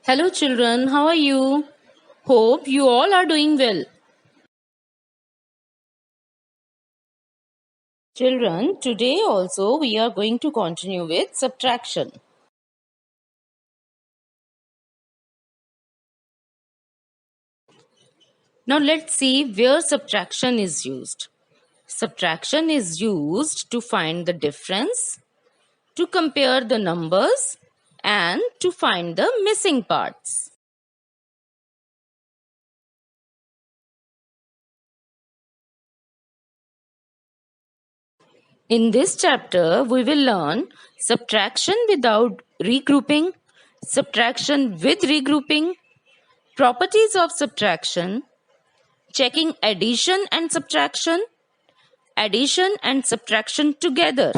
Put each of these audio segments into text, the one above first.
Hello children, how are you? Hope you all are doing well. Children, today also we are going to continue with subtraction. Now let's see where subtraction is used. Subtraction is used to find the difference, to compare the numbers, and to find the missing parts. In this chapter, we will learn subtraction without regrouping, subtraction with regrouping, properties of subtraction, checking addition and subtraction together,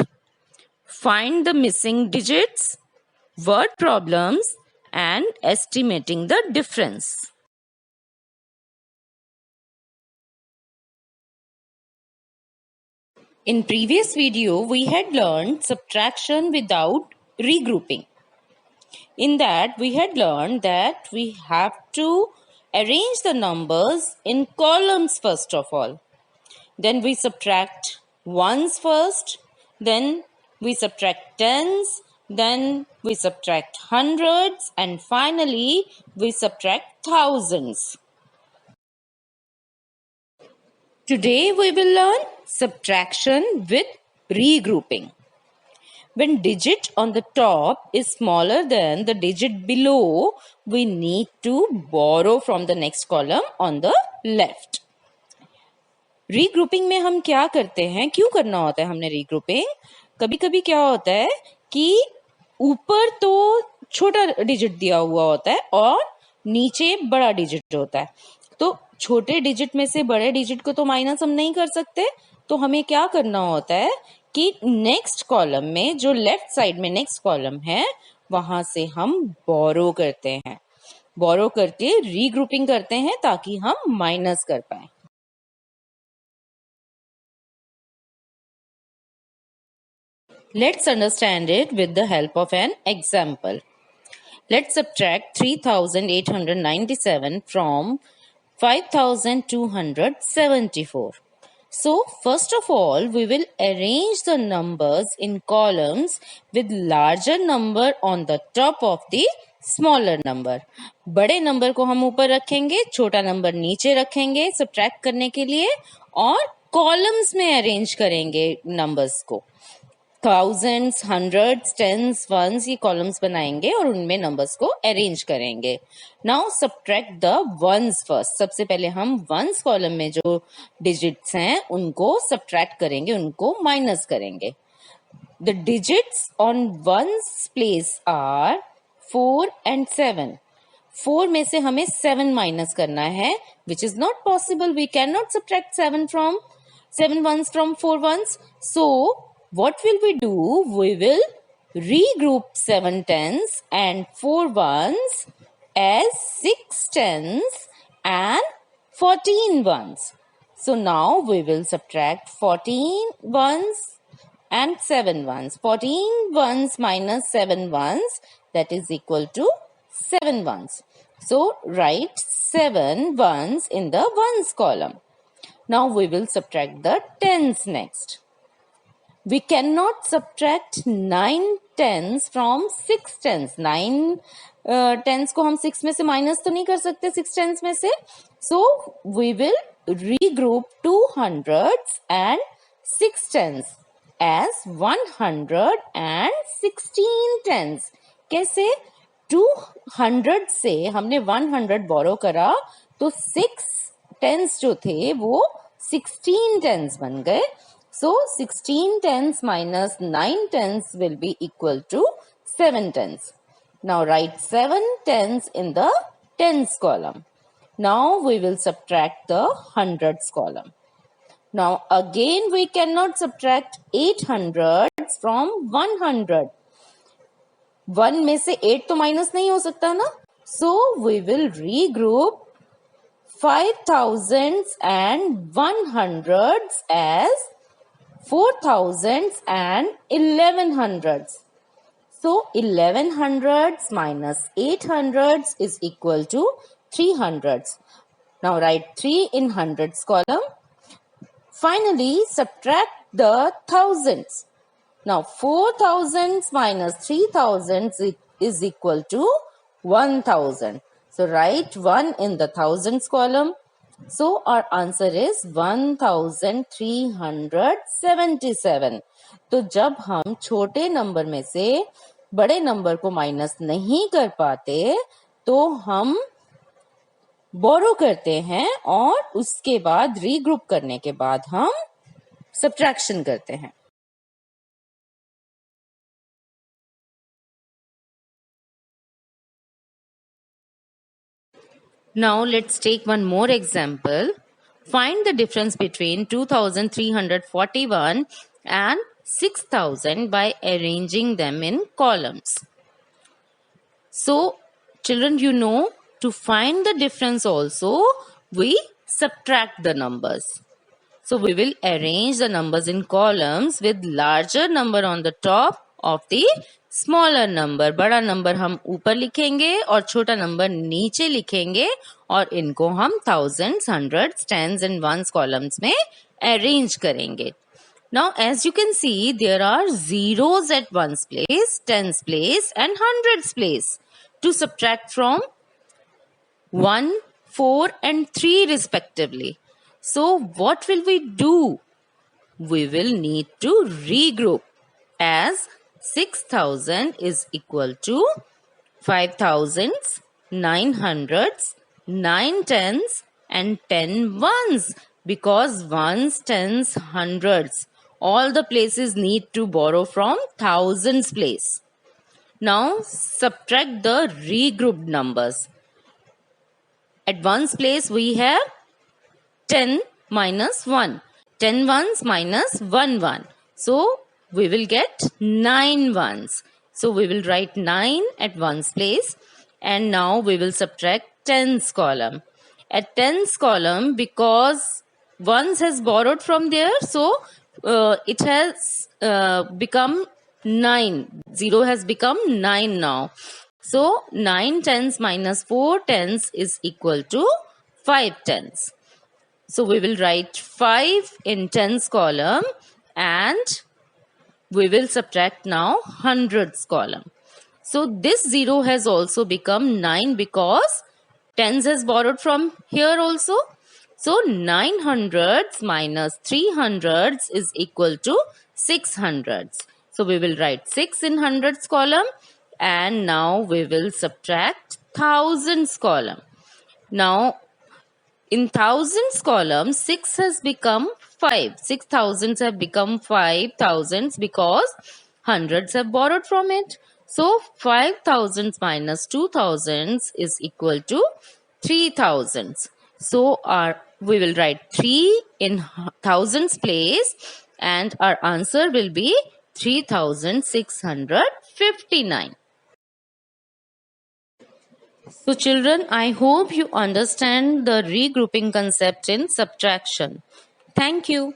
find the missing digits, word problems, and estimating the difference. In previous video, we had learned subtraction without regrouping. In that, we had learned that we have to arrange the numbers in columns first of all. Then we subtract ones first, then we subtract tens, then we subtract hundreds, and finally we subtract thousands. Today we will learn subtraction with regrouping. When digit on the top is smaller than the digit below, we need to borrow from the next column on the left. Regrouping में हम क्या करते हैं, क्यों करना होता है हमने रीग्रुपिंग? कभी कभी क्या होता है कि ऊपर तो छोटा डिजिट दिया हुआ होता है और नीचे बड़ा डिजिट होता है, तो छोटे डिजिट में से बड़े डिजिट को तो माइनस हम नहीं कर सकते, तो हमें क्या करना होता है कि नेक्स्ट कॉलम में, जो लेफ्ट साइड में नेक्स्ट कॉलम है, वहां से हम बोरो करते हैं, बोरो करके रीग्रुपिंग करते हैं ताकि हम माइनस कर पाए. Let's understand it with the help of an example. Let's subtract 3,897 from 5,274. So, first of all, we will arrange the numbers in columns with larger number on the top of the smaller number. बड़े number को हम ऊपर रखेंगे, छोटा number नीचे रखेंगे subtract करने के लिए, और कॉलम्स में अरेंज करेंगे नंबर्स को. थाउजेंड्स, हंड्रेड्स, टेंस, वंस, ये कॉलम्स बनाएंगे और उनमें नंबर्स को अरेंज करेंगे. Now subtract the ones first. सबसे पहले हम वंस कॉलम में जो डिजिट्स हैं उनको सब्ट्रैक्ट करेंगे, उनको माइनस करेंगे. The digits on ones place are 4 and 7. 4 में से हमें 7 माइनस करना है, which is not possible. We can not subtract 7 ones from 4 ones. So what will we do? We will regroup 7 tens and 4 ones as 6 tens and 14 ones. So now we will subtract 14 ones and 7 ones. 14 ones minus 7 ones, that is equal to 7 ones. So write 7 ones in the ones column. Now we will subtract the tens next. We cannot subtract 9 tens from 6 tens. 9 tens को हम 6 में से minus तो नहीं कर सकते 6 tens में से. So we will regroup 2 hundreds and 6 tens as 116 tens. कैसे? 200 से हमने 100 बोरो करा तो 6 tens जो थे वो 16 tens बन गए. So 16 tens minus 9 tens will be equal to 7 tens. Now write 7 tens in the tens column. Now we will subtract the hundreds column. Now again we cannot subtract 800s from 100. 1 में से 8 तो minus नहीं हो सकता ना. So we will regroup 5,000s and 100s as 4,000s and 1,100s. So 11 hundreds minus 8 hundreds is equal to 3 hundreds. Now write 3 in hundreds column. Finally, subtract the thousands. Now 4 thousands minus 3 thousands is equal to 1000. So write 1 in the thousands column. So our answer is 1377. तो जब हम छोटे number में से बड़े number को minus नहीं कर पाते तो हम बोरो करते हैं और उसके बाद रीग्रुप करने के बाद हम सब्ट्रैक्शन करते हैं. Now let's take one more example. Find the difference between 2341 and 6000 by arranging them in columns. So children, you know, to find the difference also, we subtract the numbers. So we will arrange the numbers in columns with larger number on the top of the smaller number. बड़ा number हम ऊपर लिखेंगे और छोटा number नीचे लिखेंगे और इनको हम thousands, hundreds, tens and ones columns में arrange करेंगे. Now as you can see, there are zeros at ones place, tens place and hundreds place to subtract from 1, 4 and 3 respectively. So what will we do? We will need to regroup as 6000 is equal to 5 thousands, 9 hundreds, 9 tens and 10 ones, because ones, tens, hundreds, all the places need to borrow from thousands place. Now subtract the regrouped numbers. At ones place we have 10 minus 1. 10 ones minus 1 1. So we will get 9 ones. So we will write 9 at ones place and now we will subtract tens column. At tens column, because ones has borrowed from there, so it has become 9. 0 has become 9 now. So 9 tens minus 4 tens is equal to 5 tens. So we will write 5 in tens column and we will subtract now hundreds column. So this 0 has also become 9 because tens has borrowed from here also. So 9 hundreds minus 3 hundreds is equal to 6 hundreds. So we will write 6 in hundreds column and now we will subtract thousands column. Now in thousands column, 6 has become 5. 6 thousands have become 5 thousands because hundreds have borrowed from it. So 5 thousands minus 2 thousands is equal to 3 thousands. So we will write 3 in thousands place and our answer will be 3659. So children, I hope you understand the regrouping concept in subtraction. Thank you.